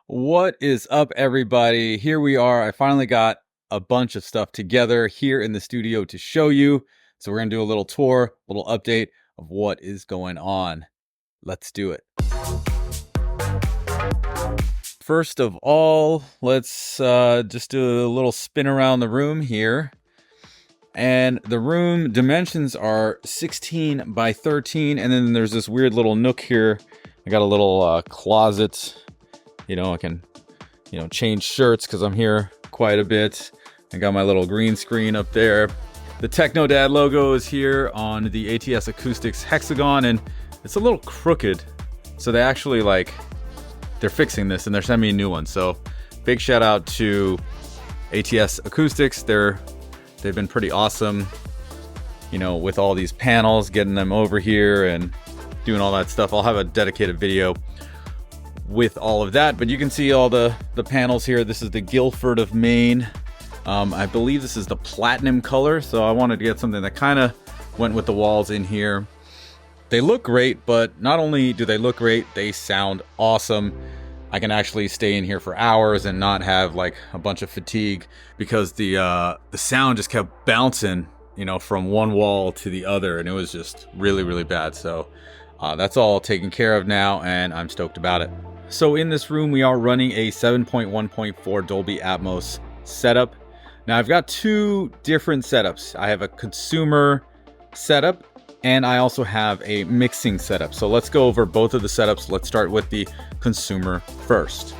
What is up, everybody? Here we are. I finally got a bunch of stuff together here in the studio to show you. So we're going to do a little tour, a little update of what is going on. Let's do it. First of all, let's just do a little spin around the room here. And the room dimensions are 16 by 13. And then there's this weird little nook here. I got a little closet. You know, I can, change shirts because I'm here quite a bit. I got my little green screen up there. The Techno Dad logo is here on the ATS Acoustics hexagon, and it's a little crooked. So they actually, they're fixing this and they're sending me a new one. So big shout out to ATS Acoustics. They've been pretty awesome, with all these panels, getting them over here and doing all that stuff. I'll have a dedicated video with all of that, but you can see all the panels here. This is the Guilford of Maine. I believe this is the platinum color, so I wanted to get something that kind of went with the walls in here. They look great, but not only do they look great, they sound awesome. I can actually stay in here for hours and not have a bunch of fatigue because the sound just kept bouncing, from one wall to the other, and it was just really, really bad. So that's all taken care of now, and I'm stoked about it. So in this room, we are running a 7.1.4 Dolby Atmos setup. Now I've got two different setups. I have a consumer setup and I also have a mixing setup. So let's go over both of the setups. Let's start with the consumer first.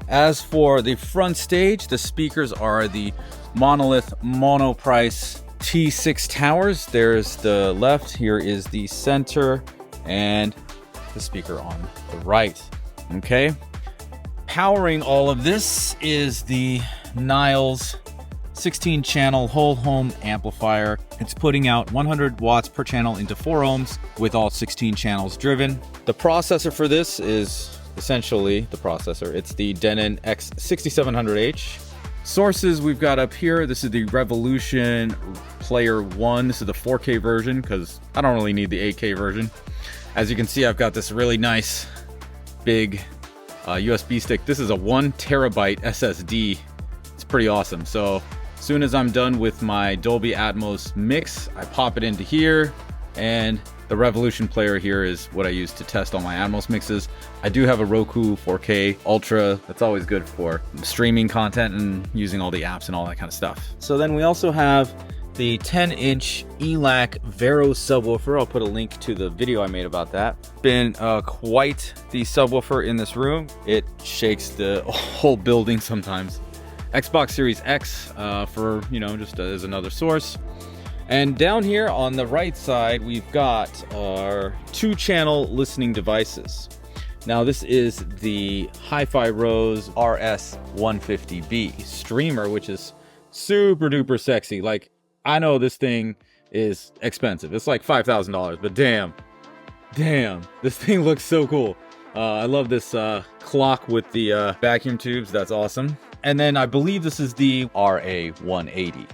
As for the front stage, the speakers are the Monolith Monoprice T6 towers. There's the left, here is the center, and the speaker on the right. Okay, powering all of this is the Niles 16 channel whole home amplifier. It's putting out 100 watts per channel into 4 ohms with all 16 channels driven. The processor for this is essentially the processor. It's the Denon X6700H. Sources we've got up here. This is the Revolution Player 1. This is the 4K version because I don't really need the 8K version. As you can see, I've got this really nice big USB stick. This is a 1 terabyte SSD. It's pretty awesome. So as soon as I'm done with my Dolby Atmos mix, I pop it into here, and the Revolution player here is what I use to test all my Atmos mixes. I do have a Roku 4K Ultra. That's always good for streaming content and using all the apps and all that kind of stuff. So then we also have the 10-inch ELAC Vero subwoofer. I'll put a link to the video I made about that. Been quite the subwoofer in this room. It shakes the whole building sometimes. Xbox Series X for, just as another source. And down here on the right side, we've got our 2-channel listening devices. Now this is the Hi-Fi Rose RS150B streamer, which is super duper sexy. I know this thing is expensive. It's like $5,000, but damn, this thing looks so cool. I love this clock with the vacuum tubes. That's awesome. And then I believe this is the RA180.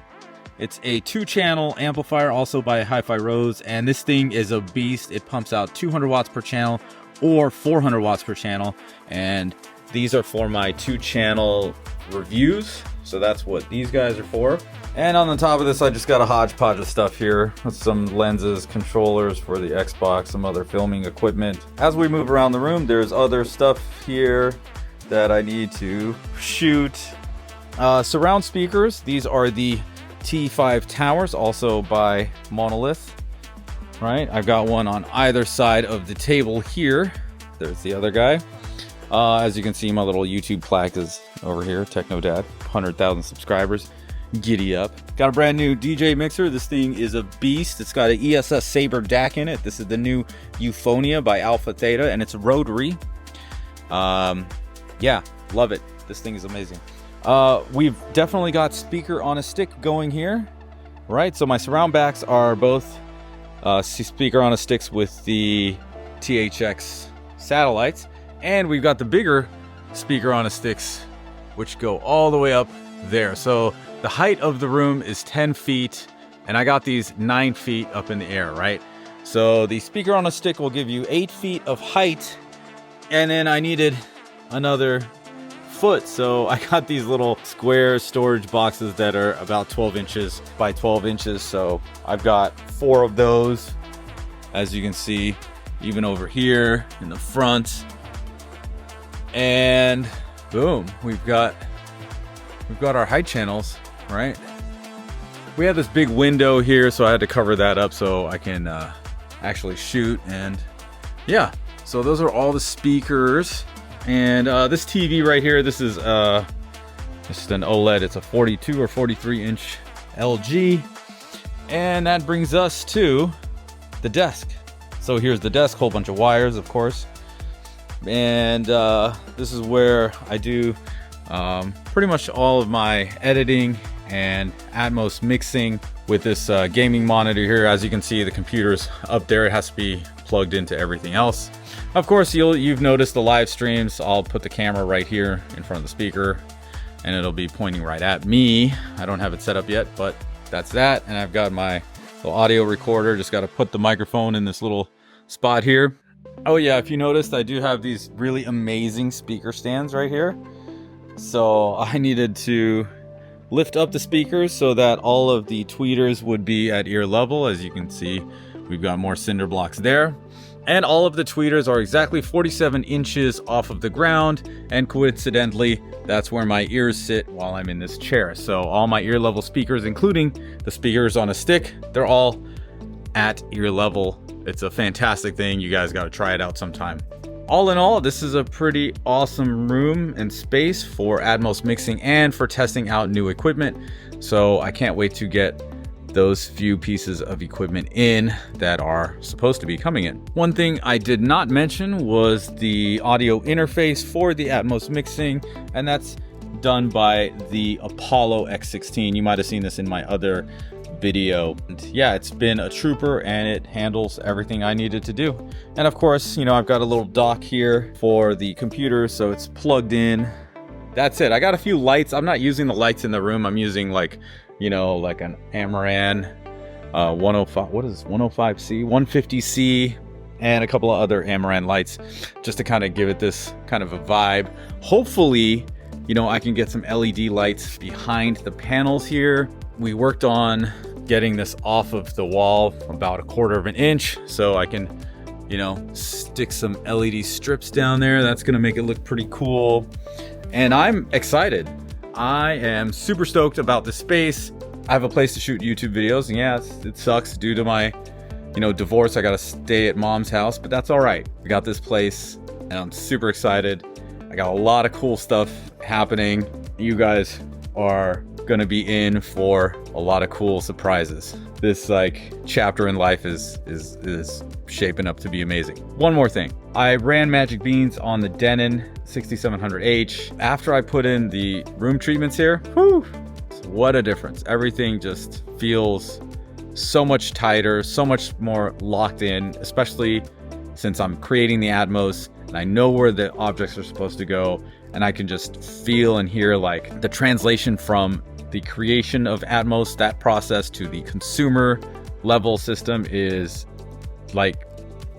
It's a 2-channel amplifier, also by Hi-Fi Rose, and this thing is a beast. It pumps out 200 watts per channel or 400 watts per channel, and these are for my 2-channel reviews. So that's what these guys are for. And on the top of this, I just got a hodgepodge of stuff here with some lenses, controllers for the Xbox, some other filming equipment. As we move around the room, there's other stuff here that I need to shoot. Surround speakers. These are the T5 towers, also by Monolith. Right, I've got one on either side of the table here. There's the other guy. As you can see, my little YouTube plaque is over here. Techno Dad, 100,000 subscribers. Giddy up. Got a brand new DJ mixer. This thing is a beast. It's got an ESS Saber DAC in it. This is the new Euphonia by Alpha Theta, and it's rotary. Yeah, love it. This thing is amazing. We've definitely got speaker on a stick going here. Right, so my surround backs are both speaker on a sticks with the THX satellites, and we've got the bigger speaker on a sticks which go all the way up there. So the height of the room is 10 feet, and I got these 9 feet up in the air, right? So the speaker on a stick will give you 8 feet of height, and then I needed another foot. So I got these little square storage boxes that are about 12 inches by 12 inches. So I've got 4 of those, as you can see, even over here in the front. And boom, we've got our height channels, right? We have this big window here, so I had to cover that up so I can actually shoot. And yeah, so those are all the speakers. And this TV right here, this is just an OLED. It's a 42 or 43 inch LG. And that brings us to the desk. So here's the desk, whole bunch of wires, of course. And this is where I do pretty much all of my editing and Atmos mixing with this gaming monitor here. As you can see, the computer's up there. It has to be plugged into everything else. Of course, you've noticed the live streams. I'll put the camera right here in front of the speaker and it'll be pointing right at me. I don't have it set up yet, but that's that. And I've got my little audio recorder. Just got to put the microphone in this little spot here. Oh yeah, if you noticed, I do have these really amazing speaker stands right here. So I needed to lift up the speakers so that all of the tweeters would be at ear level. As you can see, we've got more cinder blocks there. And all of the tweeters are exactly 47 inches off of the ground. And coincidentally, that's where my ears sit while I'm in this chair. So all my ear level speakers, including the speakers on a stick, they're all at ear level. It's a fantastic thing. You guys got to try it out sometime. All in all, this is a pretty awesome room and space for Atmos mixing and for testing out new equipment. So I can't wait to get those few pieces of equipment in that are supposed to be coming in. One thing I did not mention was the audio interface for the Atmos mixing, and that's done by the Apollo X16. You might have seen this in my other video. And yeah, it's been a trooper and it handles everything I needed to do. And of course, you know, I've got a little dock here for the computer, so it's plugged in. That's it. I got a few lights. I'm not using the lights in the room. I'm using like, you know, like an Amaran 105, what is this, 105C, 150C, and a couple of other Amaran lights just to kind of give it this kind of a vibe. Hopefully, you know, I can get some LED lights behind the panels here. We worked on getting this off of the wall about 1/4 of an inch so I can, you know, stick some LED strips down there. That's gonna make it look pretty cool. And I'm excited. I am super stoked about the space. I have a place to shoot YouTube videos, and yeah, it sucks due to my, you know, divorce. I gotta stay at mom's house, but that's all right. We got this place and I'm super excited. I got a lot of cool stuff happening. You guys are gonna be in for a lot of cool surprises. This like chapter in life is shaping up to be amazing. One more thing. I ran Magic Beans on the Denon 6700H. After I put in the room treatments here, whew, what a difference. Everything just feels so much tighter, so much more locked in, especially since I'm creating the Atmos and I know where the objects are supposed to go, and I can just feel and hear like the translation from the creation of Atmos, that process, to the consumer level system is like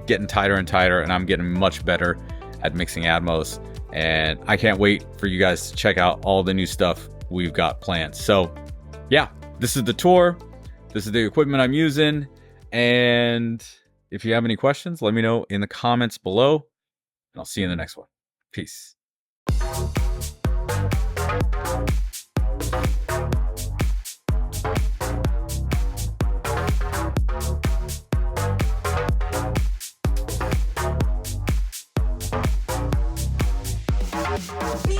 getting tighter and tighter, and I'm getting much better at mixing Atmos. And I can't wait for you guys to check out all the new stuff we've got planned. So yeah, this is the tour. This is the equipment I'm using. And if you have any questions, let me know in the comments below, and I'll see you in the next one. Peace. Me.